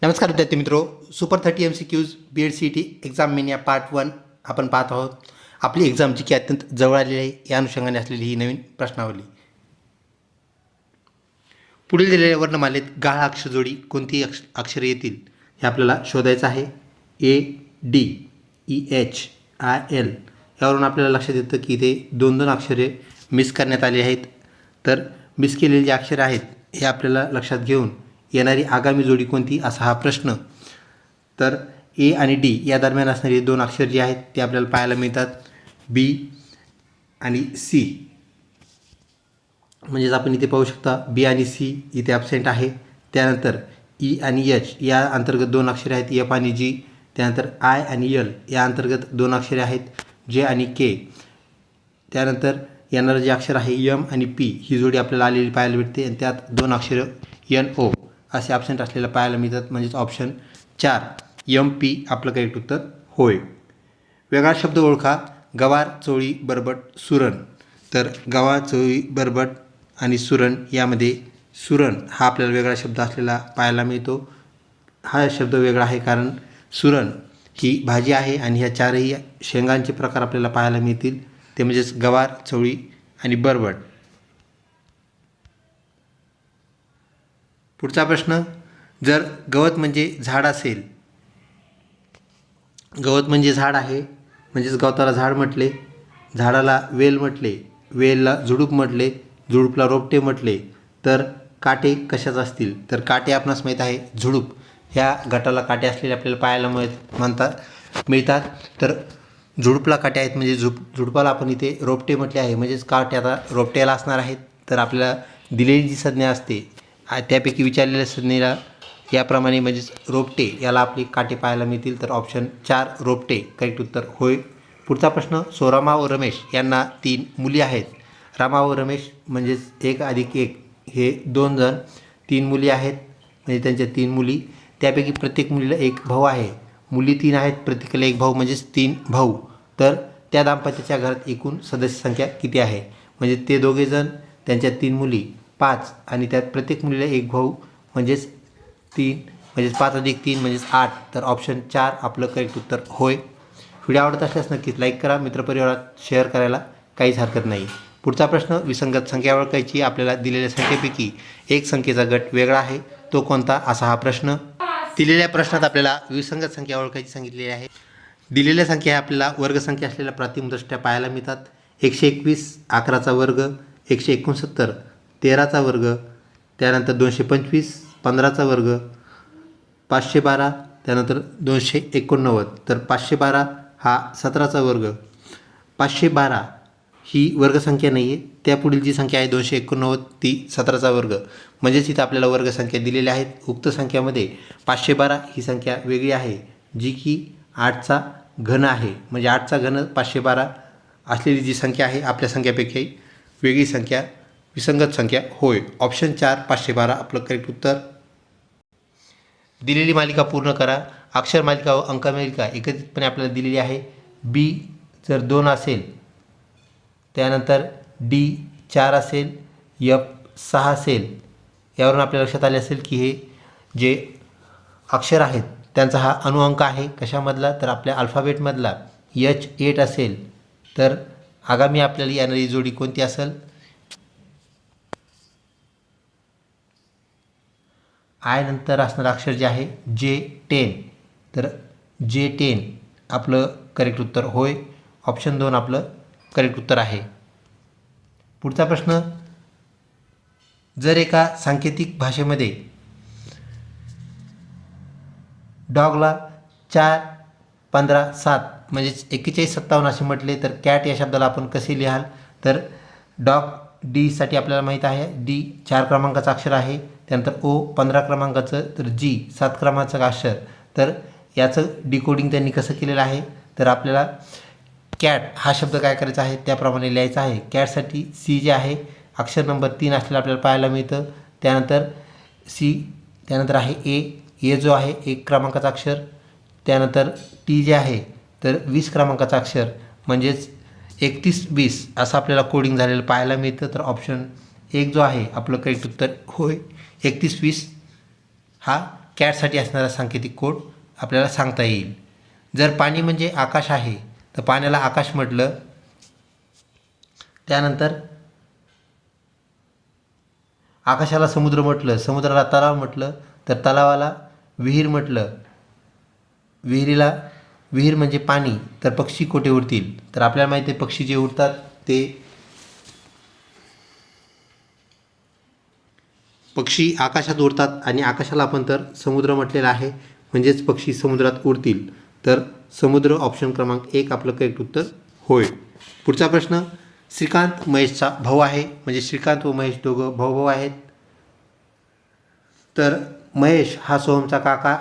नमस्कार विद्यार्थी मित्रो, super 30 MCQs BEd CET exam mania part 1 आपण पाहत आहोत. आपली एक्झाम जी की अत्यंत जवळ आलेली आहे या अनुषंगाने असलेली ही नवीन प्रश्नावली. पुढील दिलेल्या वर्णमालेत गाळ अक्षर जोडी कोणती अक्षरे येतील हे आपल्याला शोधायचं आहे. ADEHIL यावरून आपल्याला लक्षात येतं की इथे दोन अक्षरे मिस करण्यात आली आहेत. तर मिस केलेली जी अक्षरे आहेत हे आपल्याला लक्षात घेऊन येणारी आगामी जोडी कोणती असा हा प्रश्न. तर ए आणि डी या दरम्यान असणारी दोन अक्षर जी आहेत ते आपल्याला पाहायला मिळतात. बी आणि सी, म्हणजेच आपण इथे पाहू शकता बी आणि सी इथे ॲबसेंट आहे. त्यानंतर ई आणि एच या अंतर्गत दोन अक्षरे आहेत, एफ आणि जी. त्यानंतर आय आणि एल या अंतर्गत दोन अक्षरे आहेत, जे आणि के. त्यानंतर येणारं जे अक्षर आहे एम आणि पी ही जोडी आपल्याला आलेली पाहायला भेटते आणि त्यात दोन अक्षरं एन ओ असे ॲबसेंट असलेलं पाहायला मिळतात. म्हणजेच ऑप्शन 4 MP आपलं करेक्ट उत्तर होय. वेगळा शब्द ओळखा. गवार, चोळी, बरबट, सुरण. तर गवार, चोळी, बरबट आणि सुरण यामध्ये सुरण हा आपल्याला वेगळा शब्द असलेला पाहायला मिळतो. हा शब्द वेगळा आहे कारण सुरण ही भाजी आहे आणि ह्या चारही शेंगांचे प्रकार आपल्याला पाहायला मिळतील, ते म्हणजेच गवार, चवळी आणि बरबट. पुढचा प्रश्न, जर गवत म्हणजे झाड असेल, गवत म्हणजे झाड आहे म्हणजेच गवताला झाड म्हटले, झाडाला वेल म्हटले, वेलला झुडूप म्हटले, झुडूपला रोपटे म्हटले, तर काटे कशाच असतील? तर काटे आपणास माहीत आहे झुडूप ह्या गटाला काटे असलेले आपल्याला पाहायला मिळतात. तर झुडूपला काटे आहेत म्हणजे झुडपाला आपण इथे रोपटे म्हटले आहे, म्हणजेच काटे आता रोपट्याला असणार आहेत. तर आपल्याला दिलेली जी संज्ञा असते त्यापैकी विचारलेल्या संज्ञेला याप्रमाणे म्हणजेच रोपटे याला आपली काटे पाहायला मिळतील. तर ऑप्शन 4 रोपटे करेक्ट उत्तर होय. पुढचा प्रश्न, सोरामा व रमेश यांना 3 मुली आहेत. रामा व रमेश म्हणजेच 1 अधिक 1 हे 2 जण, 3 मुली आहेत म्हणजे त्यांच्या 3 मुली. त्यापैकी प्रत्येक मुलीला एक भाऊ आहे. मुली 3 आहेत, प्रत्येकाला एक भाऊ म्हणजेच 3 भाऊ. तर त्या दाम्पत्याच्या घरात एकूण सदस्य संख्या किती आहे? म्हणजे ते दोघे जण, त्यांच्या 3 मुली 5 आणि त्यात प्रत्येक मुलीला एक भाऊ म्हणजेच 3, म्हणजेच 5 अधिक 3 म्हणजेच 8. तर ऑप्शन 4 आपलं करेक्ट उत्तर होय. व्हिडिओ आवडत असल्यास नक्कीच लाईक करा, मित्रपरिवारात शेअर करायला काहीच हरकत नाही. पुढचा प्रश्न, विसंगत संख्या ओळखायची. आपल्याला दिलेल्या संख्येपैकी एक संख्येचा गट वेगळा आहे, तो कोणता असा हा प्रश्न. दिलेल्या प्रश्नात आपल्याला विसंगत संख्या ओळखायची सांगितलेली आहे. दिलेल्या संख्या आपल्याला वर्गसंख्या असलेल्या प्रातिमदृष्ट्या पाहायला मिळतात. 121 11चा वर्ग, 169 13चा वर्ग, त्यानंतर 225 15चा वर्ग, 512, त्यानंतर 289. तर 512 हा 17चा वर्ग. 512 ही वर्गसंख्या नाही आहे, त्यापुढील जी संख्या आहे 289 ती 17चा वर्ग. म्हणजेच इथं आपल्याला वर्गसंख्या दिलेल्या आहेत. उक्त संख्यामध्ये 512 ही संख्या वेगळी आहे जी की 8चा घन आहे. म्हणजे 8चा घन 512 असलेली जी संख्या आहे आपल्या संख्यापैकी वेगळी संख्या विसंगत संख्या होय. ऑप्शन 4 512 आपलं करेक्ट उत्तर. दिलेली मालिका पूर्ण करा. अक्षर मालिका व अंक मालिका एकत्रितपणे आपल्याला दिलेली आहे. बी जर 2 असेल, त्यानंतर डी 4 असेल, एफ 6 असेल, यावरून आपल्या लक्षात आले असेल की हे जे अक्षर आहेत त्यांचा हा अनुअंक आहे. कशामधला? तर आपल्या अल्फाबेटमधला. H8 असेल तर आगामी आपल्याला येणारी जोडी कोणती असेल? आय नंतर असणारं अक्षर जे आहे J10. तर J10 आपलं करेक्ट उत्तर होय. ऑप्शन 2 आपलं करेक्ट उत्तर आहे. पुढचा प्रश्न, जर एका सांकेतिक भाषेमध्ये डॉगला 4 15 7 म्हणजेच 41 57 असे म्हटले तर कॅट या शब्दाला आपण कसे लिहाल? तर डॉग डीसाठी आपल्याला माहीत आहे डी 4 क्रमांकाचं अक्षर आहे, त्यानंतर ओ 15 क्रमांकाचं, तर जी 7 क्रमांकाचं अक्षर. तर याचं डिकोडिंग त्यांनी कसं केलेलं आहे? तर आपल्याला कॅट हा शब्द काय करायचा आहे त्याप्रमाणे लिहायचा आहे. कॅटसाठी सी जे आहे अक्षर नंबर 3 असलेलं आपल्याला पाहायला मिळतं. त्यानंतर सी, त्यानंतर आहे ए जो आहे 1 क्रमांकाचा अक्षर, त्यानंतर टी जे आहे तर 20 क्रमांकाचा अक्षर, म्हणजेच 31-20 असं आपल्याला कोडिंग झालेलं पाहायला मिळतं. तर ऑप्शन 1 जो आहे आपलं करेक्ट उत्तर होय. 31-20 हा कॅटसाठी असणारा सांकेतिक कोड आपल्याला सांगता येईल. जर पाणी म्हणजे आकाश आहे तर पाण्याला आकाश म्हटलं. त्यानंतर आकाशाला समुद्र म्हटलं, समुद्राला तलाव म्हटलं, तर तलावाला विहीर म्हटलं. विहीर म्हणजे पाणी, तर पक्षी कोठे उडतील? तर आपल्याला माहिती आहे पक्षी जे उडतात ते पक्षी आकाशात उडतात आणि आकाशाला आपण तर समुद्र म्हटलेला आहे, म्हणजेच पक्षी समुद्रात उडतील. तर समुद्र ऑप्शन क्रमांक 1 आपलं करेक्ट उत्तर होय. पुढचा प्रश्न, श्रीकांत महेशचा भाऊ आहे, म्हणजे श्रीकांत व महेश दोघं भाऊ आहेत. तर महेश हा सोहमचा काका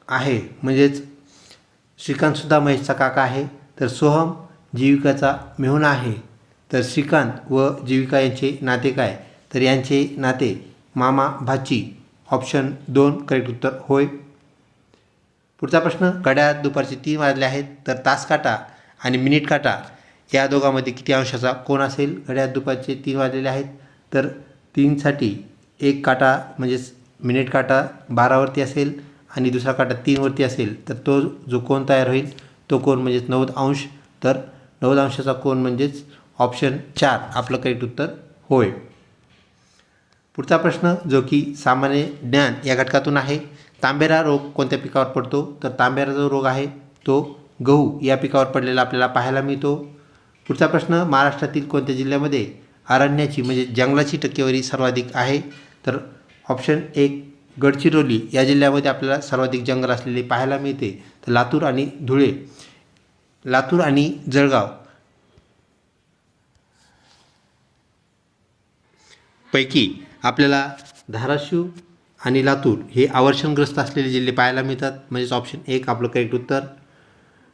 आहे, म्हणजेच श्रीकांतसुद्धा महेशचा काका आहे. तर सोहम जीविकाचा मेहुणा आहे. तर श्रीकांत व जीविका यांचे नाते काय? तर यांचे नाते मामा भाची. ऑप्शन 2 करेक्ट उत्तर होय. पुढचा प्रश्न, घड्याळात दुपारचे 3 वाजले आहेत, तर तास काटा आणि मिनिट काटा या दोघांमध्ये किती अंशाचा कोन असेल? घड्याळात दुपारचे 3 वाजलेले आहेत, तर 3साठी एक काटा म्हणजेच मिनिट काटा 12वरती असेल आणि दुसरा काटा 3वरती असेल, तर तो जो कोन तयार होईल तो कोन म्हणजेच 90 अंश. तर 90 अंशाचा कोन म्हणजेच ऑप्शन 4 आपलं करेक्ट उत्तर होय. पुढचा प्रश्न जो की सामान्य ज्ञान या घटकातून आहे, तांबेरा रोग कोणत्या पिकावर पडतो? तर तांबेरा जो रोग आहे तो गहू या पिकावर पडलेला आपल्याला पाहायला मिळतो. पुढचा प्रश्न, महाराष्ट्रातील कोणत्या जिल्ह्यामध्ये अरण्याची म्हणजे जंगलाची टक्केवारी सर्वाधिक आहे? तर ऑप्शन 1 गडचिरोली या जिल्ह्यामध्ये आपल्याला सर्वाधिक जंगल असलेले पाहायला मिळते. तर लातूर आणि जळगाव पैकी आपल्याला धाराशिव आणि लातूर हे अवर्षणग्रस्त असलेले जिल्हे पाहायला मिळतात, म्हणजेच ऑप्शन 1 आपलं करेक्ट उत्तर.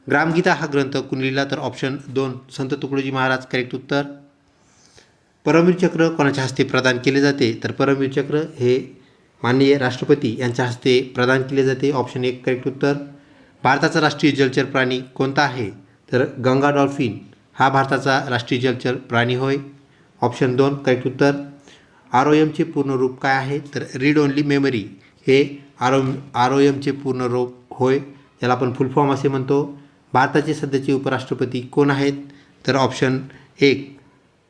ग्रामगीता हा ग्रंथ कुणी लिहिला? तर ऑप्शन 2 संत तुकडोजी महाराज करेक्ट उत्तर. परमवीर चक्र कोणाच्या हस्ते प्रदान केले जाते? तर परमवीर चक्र हे माननीय राष्ट्रपती यांच्या हस्ते प्रदान केले जाते. ऑप्शन 1 करेक्ट उत्तर. भारताचा राष्ट्रीय जलचर प्राणी कोणता आहे? तर गंगा डॉल्फिन हा भारताचा राष्ट्रीय जलचर प्राणी होय. ऑप्शन 2 करेक्ट उत्तर. ROMचे पूर्ण रूप काय आहे? तर रीड ओनली मेमरी हे ROMचे पूर्ण रूप होय, याला आपण फुल फॉर्म असे म्हणतो. भारताचे सध्याचे उपराष्ट्रपती कोण आहेत? तर ऑप्शन 1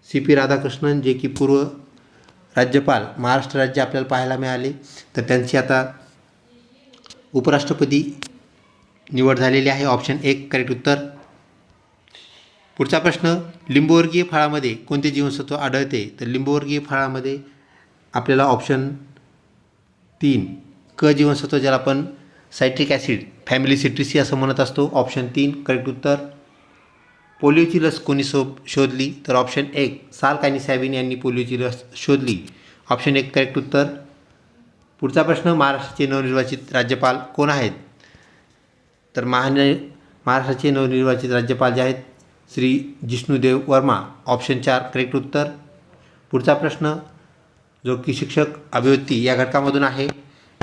CP राधाकृष्णन, जे की पूर्व राज्यपाल महाराष्ट्र राज्य आपल्याला पाहायला मिळाले, तर त्यांची आता उपराष्ट्रपती निवड झालेली आहे. ऑप्शन 1 करेक्ट उत्तर. पुढचा प्रश्न, लिंबूवर्गीय फळामध्ये कोणते जीवनसत्व आढळते? तर लिंबूवर्गीय फळामध्ये आपल्याला ऑप्शन 3 क जीवनसत्व, ज्याला आपण सायट्रिक ॲसिड फॅमिली सिट्रिसी असं म्हणत असतो. ऑप्शन 3 करेक्ट उत्तर. पोलिओची लस कोणी शोधली? तर ऑप्शन 1 साल्क आणि सॅबिन यांनी पोलिओची लस शोधली. ऑप्शन 1 करेक्ट उत्तर. पुढचा प्रश्न, महाराष्ट्राचे नवनिर्वाचित राज्यपाल कोण आहेत? तर महाराष्ट्राचे नवनिर्वाचित राज्यपाल जे आहेत श्री जिष्णुदेव वर्मा. ऑप्शन 4 करेक्ट उत्तर. पुढचा प्रश्न जो की शिक्षक अभिव्यक्ती या घटकामधून आहे,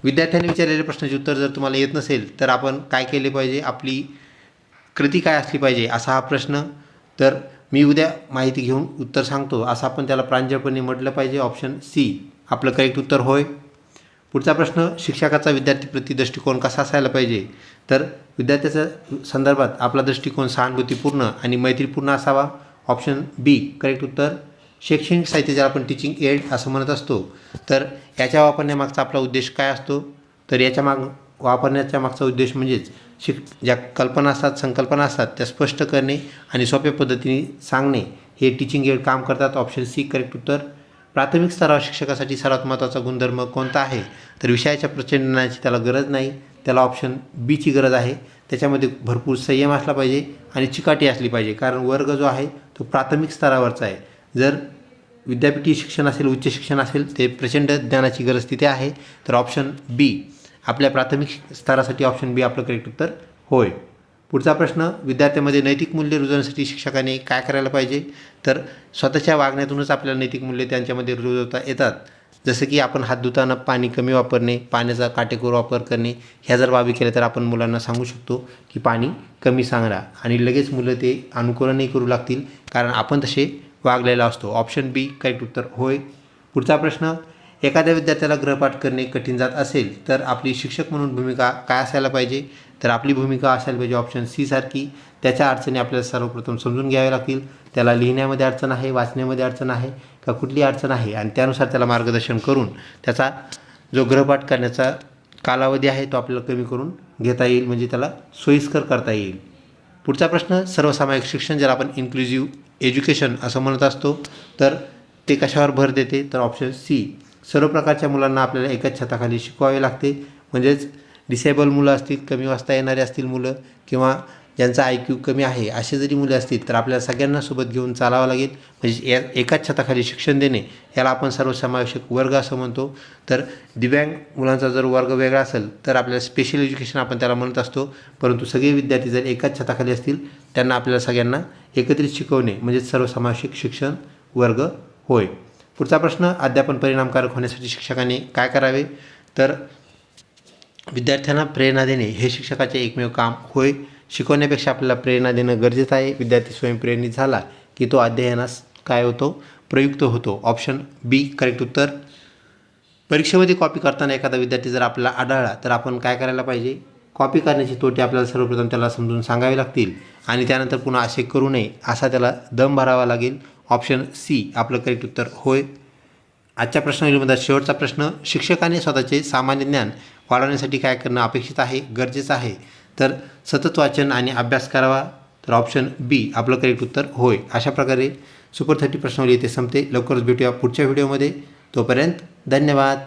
विद्यार्थ्यांनी विचारलेले प्रश्नाचे उत्तर जर तुम्हाला येत नसेल तर आपण काय केले पाहिजे? आपली कृती काय असली पाहिजे असा हा प्रश्न. तर मी उद्या माहिती घेऊन उत्तर सांगतो असं आपण त्याला प्रांजळपणे म्हटलं पाहिजे. ऑप्शन C आपलं करेक्ट उत्तर होय. पुढचा प्रश्न, शिक्षकाचा विद्यार्थीप्रती दृष्टिकोन कसा असायला पाहिजे? तर विद्यार्थ्याच्या संदर्भात आपला दृष्टिकोन सहानुभूतीपूर्ण आणि मैत्रीपूर्ण असावा. ऑप्शन B करेक्ट उत्तर. शैक्षणिक साहित्य ज्याला आपण टीचिंग एड असं म्हणत असतो, तर याच्या वापरण्यामागचा आपला उद्देश काय असतो? तर वापरण्याच्या मागचा उद्देश म्हणजेच ज्या कल्पना असतात, संकल्पना असतात त्या स्पष्ट करणे आणि सोप्या पद्धतीने सांगणे हे टीचिंग एड काम करतात. ऑप्शन C करेक्ट उत्तर. प्राथमिक स्तरावर शिक्षकासाठी सर्वात महत्त्वाचा गुणधर्म कोणता आहे? तर विषयाच्या प्रचंड ज्ञानाची त्याला गरज नाही, त्याला ऑप्शन B ची गरज आहे. त्याच्यामध्ये भरपूर संयम असला पाहिजे आणि चिकाटी असली पाहिजे, कारण वर्ग जो आहे तो प्राथमिक स्तरावरचा आहे. जर विद्यापीठी शिक्षण असेल, उच्च शिक्षण असेल, ते प्रचंड ज्ञानाची गरज तिथे आहे. तर ऑप्शन B आपल्या प्राथमिक स्तरासाठी ऑप्शन B आपलं करेक्ट उत्तर होय. पुढचा प्रश्न, विद्यार्थ्यांमध्ये नैतिक मूल्य रुजवण्यासाठी शिक्षकाने काय करायला पाहिजे? तर स्वतःच्या वागण्यातूनच आपल्याला नैतिक मूल्य त्यांच्यामध्ये रुजवता येतात. जसं की आपण हात धुताना पाणी कमी वापरणे, पाण्याचा काटेकोर वापर करणे, ह्या जर बाबी केल्या तर आपण मुलांना सांगू शकतो की पाणी कमी सांगा आणि लगेच मुलं ते अनुकरणही करू लागतील, कारण आपण तसे वागलेला असतो. ऑप्शन B करेक्ट उत्तर होय. पुढचा प्रश्न, एखाद्या विद्यार्थ्याला गृहपाठ करणे कठीण जात असेल तर आपली शिक्षक म्हणून भूमिका काय असायला पाहिजे? तर आपली भूमिका असायला पाहिजे ऑप्शन सी सारखी. त्याच्या अडचणी आपल्याला सर्वप्रथम समजून घ्याव्या लागतील. त्याला लिहिण्यामध्ये अडचण आहे, वाचण्यामध्ये अडचण आहे का कुठली अडचण आहे, आणि त्यानुसार त्याला मार्गदर्शन करून त्याचा जो गृहपाठ करण्याचा कालावधी आहे तो आपल्याला कमी करून घेता येईल, म्हणजे त्याला सोयीस्कर करता येईल. पुढचा प्रश्न, सर्वसामायिक शिक्षण ज्याला आपण इन्क्लुझिव्ह एज्युकेशन असं म्हणत असतो, तर ते कशावर भर देते? तर ऑप्शन सी, सर्व प्रकारच्या मुलांना आपल्याला एकाच छताखाली शिकवावे लागते. म्हणजेच डिसेबल मुलं असतील, कमी वाचता येणारे असतील मुलं, किंवा ज्यांचा IQ कमी आहे असे जरी मुले असतील तर आपल्याला सगळ्यांना सोबत घेऊन चालावं लागेल. म्हणजे एकाच छताखाली शिक्षण देणे याला आपण सर्वसमावेशक वर्ग असं म्हणतो. तर दिव्यांग मुलांचा जर वर्ग वेगळा असेल तर आपल्याला स्पेशल एज्युकेशन आपण त्याला म्हणत असतो. परंतु सगळे विद्यार्थी जर एकाच छताखाली असतील त्यांना आपल्याला सगळ्यांना एकत्रित शिकवणे म्हणजे सर्वसमावेशक शिक्षण वर्ग होय. पुढचा प्रश्न, अध्यापन परिणामकारक होण्यासाठी शिक्षकांनी काय करावे? तर विद्यार्थ्यांना प्रेरणा देणे हे शिक्षकाचे एकमेव काम होय. शिकवण्यापेक्षा आपल्याला प्रेरणा देणं गरजेचं आहे. विद्यार्थी स्वयंप्रेरित झाला की तो अध्ययनास काय होतो? प्रयुक्त होतो. ऑप्शन बी करेक्ट उत्तर. परीक्षेमध्ये कॉपी करताना एखादा विद्यार्थी जर आपल्याला आढळला तर आपण काय करायला पाहिजे? कॉपी करण्याचे तोटे आपल्याला सर्वप्रथम त्याला समजून सांगावे लागतील आणि त्यानंतर पुन्हा असे करू नये असा त्याला दम भरावा लागेल. ऑप्शन सी आपलं करेक्ट उत्तर होय. आजच्या प्रश्नावलीमध्ये शेवटचा प्रश्न, शिक्षकाने स्वतःचे सामान्य ज्ञान वाढवण्यासाठी काय करणं अपेक्षित आहे, गरजेचं आहे? तर सतत वाचन आणि अभ्यास करावा. तर ऑप्शन बी आपलं करेक्ट उत्तर होय. अशा प्रकारे सुपर 30 प्रश्नावली इथे संपते. लवकरच भेटूया पुढच्या व्हिडिओमध्ये. तोपर्यंत धन्यवाद.